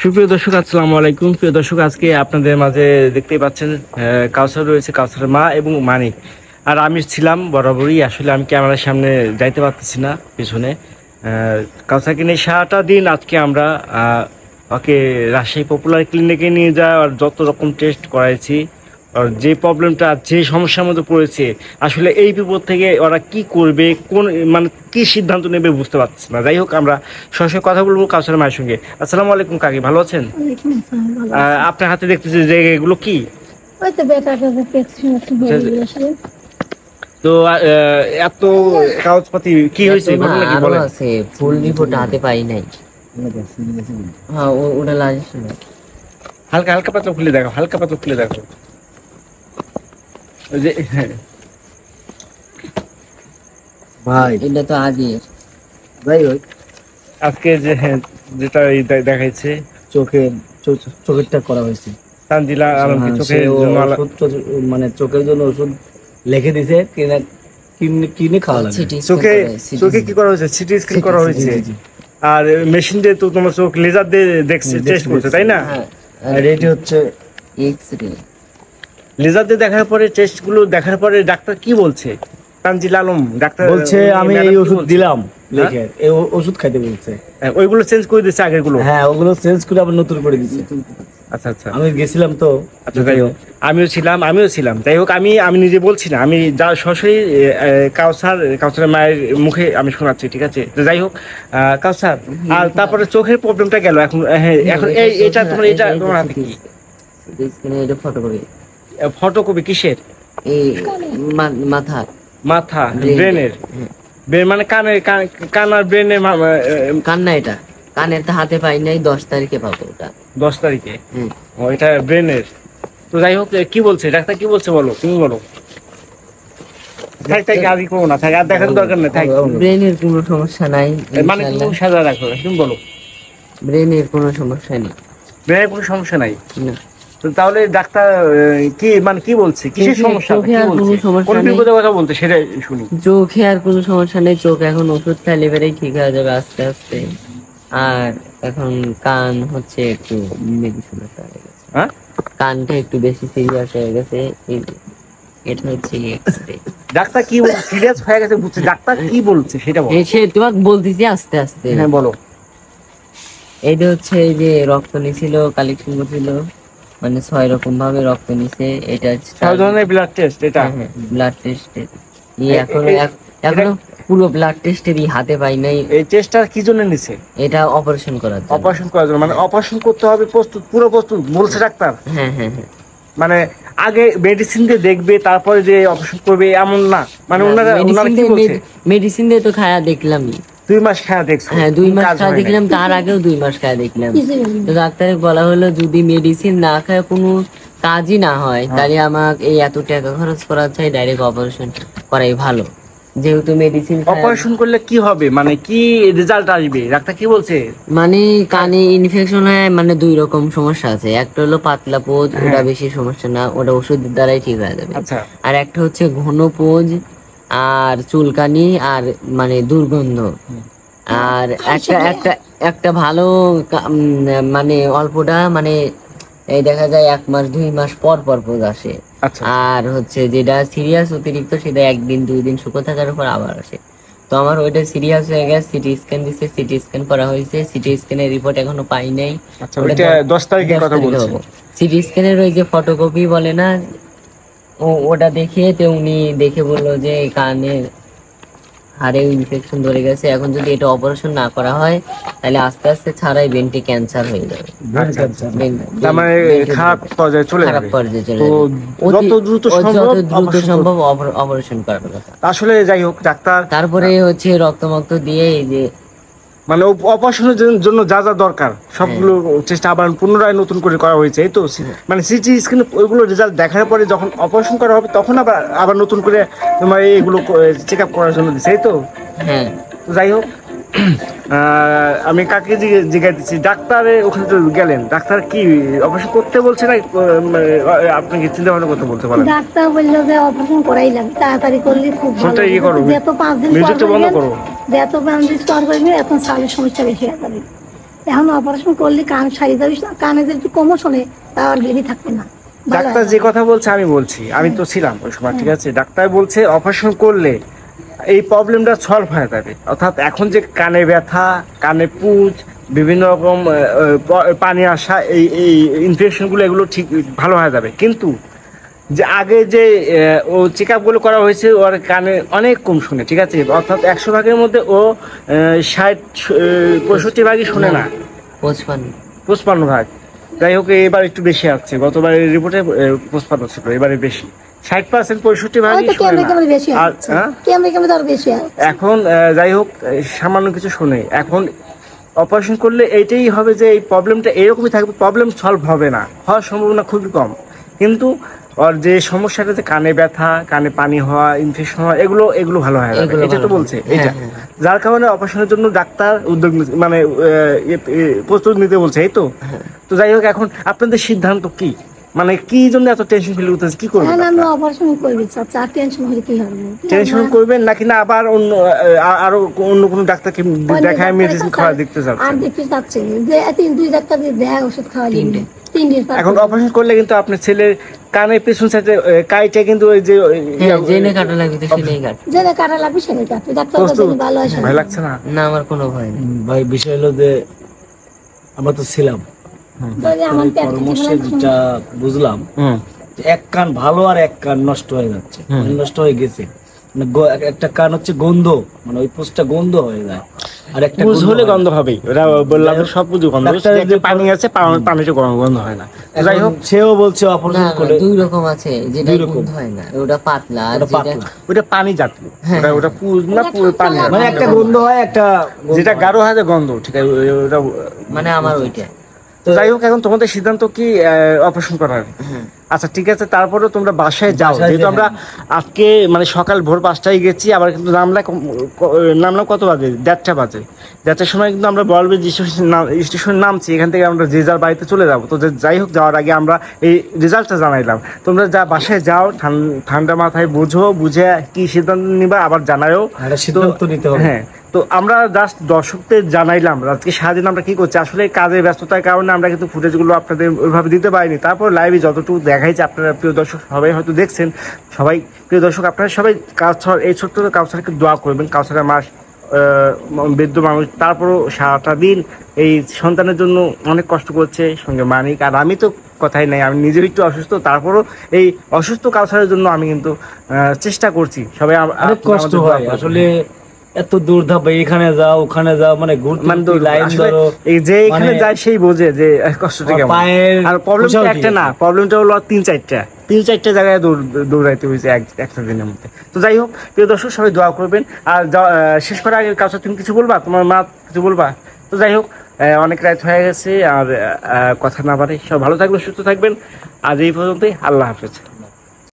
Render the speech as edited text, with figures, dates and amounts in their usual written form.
সুপ্রিয় দর্শক, আসসালামু আলাইকুম। প্রিয় দর্শক, আজকে আপনাদের মাঝে দেখতেই পাচ্ছেন কাউসার রয়েছে, কাউসারের মা এবং মানিক। আর আমি ছিলাম বরাবরই, আসলে আমি ক্যামেরার সামনে যাইতে পারতেছি না পিছনে। কাউসারকে নিয়ে সারাটা দিন আজকে আমরা ওকে রাজশাহী পপুলার ক্লিনিকে নিয়ে যাওয়া আর যত রকম টেস্ট করাইছি। আর যে প্রবলেমটা, যে সমস্যার মধ্যে পড়েছে, আসলে এই বিপদ থেকে ওরা কি করবে, কোন মানে কি সিদ্ধান্ত নেবে বুঝতে পারছি না। যাই হোক, আমরা সরাসরি কথা বলবো কাউসারের মায়ের সঙ্গে। আসসালামু আলাইকুম কাকি, ভালো আছেন? আপনার হাতে দেখতেছি যে এগুলো কি? তো এত কাগজপাতি কি হয়েছে? ফুল রিপোর্ট হাতে পাই নাই। হ্যাঁ, ওটা লাগিস না। হালকা হালকা পাতলা খুলে দেখো, হালকা পাতলা খুলে দেখো। যে ভাই এটা তো আগে ভাই ওই আজকে যে যেটা দেখাইছে চোখেরটা করা হয়েছে। তানজিলা আলমকে চোখের জন্য, মানে চোখের জন্য ওষুধ লিখে দিছে, কিনে খাওয়া লাগে। চোখে কি করা হয়েছে? সিটি স্ক্যান করা হয়েছে। আর মেশিন দিয়ে তো তোমার চোখ লেজার দিয়ে দেখছে, টেস্ট করছে, তাই না? আর এটা হচ্ছে এক্স-রে। লেজার দিয়ে দেখার পরে, টেস্ট গুলো দেখার পরে ডাক্তার কি বলছে? তানজিলা আলম ডাক্তার বলছে আমি এই ওষুধ দিলাম, লিখে এই ওষুধ খাইতে বলছে। ওইগুলো চেঞ্জ করে দিয়েছে, আগের গুলো। হ্যাঁ, ওগুলো চেঞ্জ করে আবার নতুন করে দিয়েছে। আচ্ছা আচ্ছা, আমি গেছিলাম তো। আচ্ছা, যাই হোক, আমিও ছিলাম। যাই হোক, আমি নিজে বলছি না, আমি যা সরাসরি কাউসারের মায়ের মুখে আমি শোনাচ্ছি, ঠিক আছে? তো যাই হোক, কাউসার, আর তারপরে চোখের প্রবলেমটা গেল। এখন এটা তোমার হাতে কি? এটা ফটোকপি। ফটোকপি কিসের? এই মাথা ব্রেনের। ব্রেন মানে কান আর ব্রেনের। কান না, এটা কানের তো হাতে পাই নাই, 10 তারিখে পাবো ওটা। 10 তারিখে? ও, এটা ব্রেনের। তো যাই হোক, কি বলছে ডাক্তার, কি বলছে বলো, তুমি বলো। থাক আদি করো না, থাক, আর দেখার দরকার নেই, থাক। ব্রেনের কোনো সমস্যা নাই, মানে তুমি সাজা রাখো, তুমি বলো। ব্রেনের কোনো সমস্যা নেই। ব্রেনের কোনো সমস্যা নাই না? তো তাহলে ডাক্তার কি বলছে, কিসের সমস্যা? কোন বিপদের কথা বলতে, সেটা শুনি। চোখে আর কোনো সমস্যা নেই, চোখ এখন ওষুধ খাইলে বেড়েই ঠিক হয়ে যাবে আস্তে আস্তে। আর এখন কান হচ্ছে একটু মেডিসিন হয়ে গেছে। হ্যাঁ, কানটা একটু বেশি সিরিয়াস হয়ে গেছে। এটা হচ্ছে এক্স-রে। ডাক্তার কি বলছে? সিরিয়াস হয়ে গেছে বুঝছে, ডাক্তার কি বলছে সেটা বলো। সে তোমাকে বলতেছি আস্তে আস্তে। হ্যাঁ, বলো। এইটা হচ্ছে এই যে রক্ত নিছিল, কালেকশন করছিল, মানে 6 রকম ভাবে রক্ত নিছে। এটা 6 ধরনের ব্লাড টেস্ট। এটা ব্লাড টেস্ট। এখনো পুরো ব্লাড টেস্টেরই হাতে পাই নাই। এই টেস্টটা কি জন্য নিছে? এটা অপারেশন করার জন্য। মানে অপারেশন করতে হবে, পুরো প্রস্তুত বলছে ডাক্তার? হ্যাঁ। মানে আগে মেডিসিন দিয়ে দেখবে, তারপরে যে অপারেশন করবে এমন না? মানে ওনারা কি বলছে? মেডিসিন দিয়ে তো খায়া দেখলাম। 2 মাস খায়া দেখছো? হ্যাঁ, 2 মাস খায়া দেখলাম, তার আগেও 2 মাস খায়া দেখলাম। তো ডাক্তারে বলা হলো যদি মেডিসিন না খায় কোনো কাজই না হয়, তাহলে আমাকে এই এত টাকা খরচ করা চাই, ডাইরেক্ট অপারেশন করাই ভালো। যেহেতু মেডিসিন অপারেশন করলে কি হবে, মানে কি রেজাল্ট আসবে, ডাক্তার কি বলছে? মানে কানে ইনফেকশন হয়, মানে 2 রকম সমস্যা আছে। একটা হলো পাতলা পোজ, ওটা বেশি সমস্যা না, ওটা ওষুধের দ্বারাই ঠিক হয়ে যাবে। আচ্ছা। আর একটা হচ্ছে ঘন পোজ আর চুলকানি আর মানে দুর্গন্ধ। আর একটা ভালো মানে অল্পটা, মানে এই দেখা যায় 1 মাস 2 মাস পর পোজ আসে। আর হচ্ছে যেটা সিরিয়াস অতিরিক্ত, সেটা 1 দিন 2 দিন শুকো থাকার পর আবার আসে। তো আমার ওইটা সিরিয়াস হয়ে গেছে, সিটি স্ক্যান দিছে, সিটি স্ক্যান করা হয়েছে, সিটি স্ক্যানের রিপোর্ট এখনো পাই নাই। আচ্ছা, ওটা 10 তারিখের কথা বলছেন? সিটি স্ক্যানের ওই যে ফটোকপি বলে না, ওটা দেখে তো উনি দেখে বললো যে কানের হাড়ে ইনফেকশন ধরে গেছে। এখন যদি এটা অপারেশন না করা হয়, তাহলে আস্তে আস্তে ছাড়াই ব্রেনটি ক্যান্সার হয়ে যাবে। তার মানে খারাপ পর্যায়ে চলে যাবে। যত দ্রুত সম্ভব অপারেশন করার কথা। আসলে যাই হোক ডাক্তার, তারপরে হচ্ছে রক্ত দিয়ে এই যে মানে অপারেশনের জন্য যা যা দরকার সবগুলো চেষ্টা আবার পুনরায় নতুন করে করা হয়েছে, এই তো? মানে সিটি স্ক্যান ওইগুলো রেজাল্ট দেখার পরে যখন অপারেশন করা হবে, তখন আবার নতুন করে তোমার এইগুলো চেক আপ করার জন্য দিচ্ছে, এই তো? হ্যাঁ। যাই হোক, আমি কাকে জিজ্ঞাসা ডাক্তারের ওখানে তো গেলেন, ডাক্তার কি অপারেশন করতে বলছে না আপনাকে চিন্তা ভাবনা করতে বলতে পারেন? ডাক্তার বললো যে অপারেশন করাই লাগবে, তাড়াতাড়ি করলে খুব ভালো। যত 5 দিন পর করবেন, যত 5 দিন পর করবেন, এখন সালের সমস্যা বেশি হয়ে যাবে। এখন অপারেশন করলে কান সারি যাবে, কানে যদি একটু কমও শোনে তা আর বেরিয়ে থাকবে না, ভালো ডাক্তার হয় যে না। কথা বলছে আমি বলছি, আমি তো ছিলাম ওই সময়, ঠিক আছে? ডাক্তার বলছে অপারেশন করলে এই প্রবলেমটা সলভ হয়ে যাবে। অর্থাৎ এখন যে কানে ব্যথা, কানে পুঁজ, বিভিন্ন রকম পানি আসা, এই ইনফেকশনগুলো এগুলো ঠিক ভালো হয়ে যাবে। কিন্তু যে আগে যে ও চেক আপগুলো করা হয়েছে, ওর কানে অনেক কম শুনে, ঠিক আছে? অর্থাৎ 100 ভাগের মধ্যে ও 65 ভাগই শুনে না, 55 ভাগ। যাই হোক, এবার একটু বেশি আসছে, গতবারের রিপোর্টে 55 ছিল, এবারে বেশি, 60% 65 ভাগই হয়তো শুনে কেমনে না। কেমনে বেশি আর আসছে, কেমনে কেমনে তো আর বেশি আসছে। এখন যাই হোক, সামান্য কিছু শুনে। এখন অপারেশন করলে এইটাই হবে যে এই প্রবলেমটা এরকমই থাকবে, প্রবলেম সলভ হবে না, হওয়ার সম্ভাবনা খুবই কম। কিন্তু ওর যে সমস্যাটা, যে কানে ব্যথা, কানে পানি হওয়া, ইনফেকশন হওয়া, এগুলো ভালো হয়ে যাবে, এগুলো এটা তো ভালো বলছে। হবে। এটা হ্যাঁ, যার কারণে অপারেশনের জন্য ডাক্তার উদ্যোগ মানে প্রস্তুতি নিতে বলছে, এই তো। তো যাই হোক, এখন আপনাদের সিদ্ধান্ত কি? মানে কি জন্য এত টেনশন ফিল করতেছে, কি করবেন? এখন আমি অপারেশন করবি, আচ্ছা আর টেনশন হলে কি হবে? টেনশন করবেন নাকি না আবার অন্য আরো অন্য কোনো ডাক্তারকে দেখায় মেডিসিন খাওয়া দেখতে আর চাচ্ছেন? দেখতে চাচ্ছি যে 2 ডাক্তার দিয়ে দেখা ওষুধ খাওয়া দিবে 3 দিন। এখন অপারেশন করলে কিন্তু আপনার ছেলের কানের পেছন সাইডে কাইটা কিন্তু ওই যে জেনে কাটা লাগবে তো সেটাই কাট। যেটা কাটা লাগবে সেটা কাটবে, ডাক্তার প্রস্তুত? যদি ভালো হয় ভয় লাগছে না? না, আমার কোনো ভয় নেই। ভাই বিষয় হলো যে আমরা তো ছিলাম, যদি আমার পেট পরামর্শে যেটা বুঝলাম যে এক কান ভালো আর এক কান নষ্ট হয়ে যাচ্ছে, মানে নষ্ট হয়ে গেছে। মানে একটা কান হচ্ছে গন্ধ, মানে ওই পোস্টটা গন্ধ হয়ে যায়, আর একটা পুজ হলে হয় না। গন্ধ হবেই, ওরা বললাম সব পুজো গন্ধ, ডাক্তারের একটা পানি আছে, পানিতে গন্ধ হয় না। যাই হোক, এখন সেও বলছে না, অপারেশন না, করলে 2 রকম আছে, যেটা দুই রকম। গন্ধ হয় না, ওটা পাতলা, আর ওটা যেটা পাতলা। ওটা পানি জাতীয়, হ্যাঁ, ওটা পুজ না, পানি জাতীয়। মানে একটা গন্ধ হয়, একটা যেটা গাঢ় হয় যে গন্ধ, ঠিক আছে? ওটা মানে আমার ওইটা। তো যাই হোক, এখন তোমাদের সিদ্ধান্ত কি অপারেশন করার? হ্যাঁ। আচ্ছা, ঠিক আছে, তারপরেও তোমরা বাসায় যাও, বাসায় যেহেতু যাই, আমরা আজকে মানে সকাল ভোর 5টায় গেছি, আবার কিন্তু নামলাম কত বাজে? 1:30 বাজে। 1:30টার সময় কিন্তু আমরা বলবে স্টেশনে নামছি, এখান থেকে আমরা যে যার বাড়িতে চলে যাবো। তো যাই হোক, যাওয়ার আগে আমরা এই রেজাল্টটা জানাইলাম। তোমরা যা বাসায় যাও, ঠান্ডা মাথায় বুঝে কি সিদ্ধান্ত নিবা আবার জানায়ও। একটা সিদ্ধান্ত নিতে হবে। হ্যাঁ, তো আমরা জাস্ট দর্শকদের জানাইলাম আজকে সারাদিন আমরা কি করছি। আসলে কাজের ব্যস্ততার কারণে আমরা কিন্তু ফুটেজগুলো আপনাদের ওইভাবে দিতে পারিনি। তারপর লাইভে যতটুকু দেখাইছে, আপনারা প্রিয় দর্শক সবাই হয়তো দেখছেন। সবাই প্রিয় দর্শক, আপনারা সবাই কাউসার, এই ছোট্ট কাউসারকে দোয়া করবেন। কাউসারের মাস বৃদ্ধ মানুষ, তারপরও সারাটা দিন এই সন্তানের জন্য অনেক কষ্ট করছে, সঙ্গে মানিক। আর আমি তো কথাই নাই, আমি নিজেও একটু অসুস্থ, তারপরও এই অসুস্থ কাউসারের জন্য আমি কিন্তু চেষ্টা করছি। সবাই অনেক কষ্ট হয় আসলে, এত দূর ধাপে, এখানে যাও ওখানে যাও, মানে ঘুরতে লাইন ধরো, এই যে এখানে মানে যায় সেই বোঝে যে কষ্টটা কেমন। পায়ের আর প্রবলেমটা পোশাক একটা ঠিক না, আছে। প্রবলেমটা হলো 3-4টা জায়গায় দৌড়াইতে হয়েছে একটা দিনের মধ্যে। তো যাই হোক, প্রিয় দর্শক সবাই দোয়া করবেন। আর শেষ করার আগে কাছে তুমি কিছু বলবা, তোমার মা কিছু বলবা? তো যাই হোক, অনেক রাত হয়ে গেছে, আর কথা না বাড়ে, সব ভালো থাকবেন, সুস্থ থাকবেন। আজ এই পর্যন্তই, আল্লাহ হাফেজ।